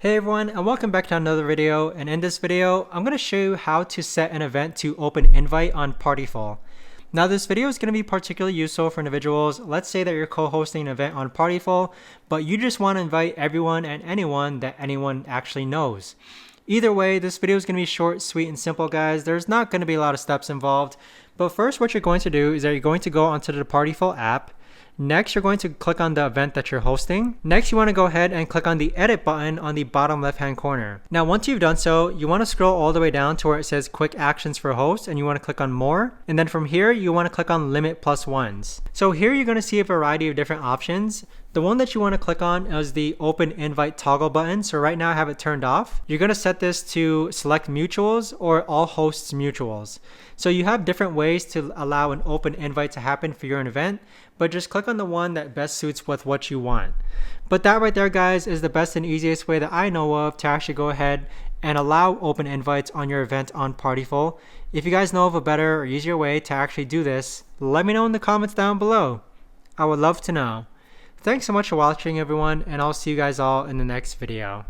Hey everyone, and welcome back to another video. And in this video, I'm going to show you how to set an event to open invite on Partiful. Now this video is going to be particularly useful for individuals. Let's say that you're co-hosting an event on Partiful, but you just want to invite everyone and anyone that anyone actually knows. Either way, this video is going to be short, sweet, and simple, guys. There's not going to be a lot of steps involved. But first, what you're going to do is that you're going to go onto the Partiful app. Next, you're going to click on the event that you're hosting. Next, you want to go ahead and click on the edit button on the bottom left-hand corner. Now, once you've done so, you want to scroll all the way down to where it says quick actions for hosts, and you want to click on more. And then from here, you want to click on limit plus ones. So here you're going to see a variety of different options. The one that you want to click on is the open invite toggle button. So right now I have it turned off. You're going to set this to select mutuals or all hosts mutuals. So you have different ways to allow an open invite to happen for your event, but just click on the one that best suits with what you want. But that right there, guys, is the best and easiest way that I know of to actually go ahead and allow open invites on your event on Partiful. If you guys know of a better or easier way to actually do this, let me know in the comments down below. I would love to know. Thanks so much for watching, everyone, and I'll see you guys all in the next video.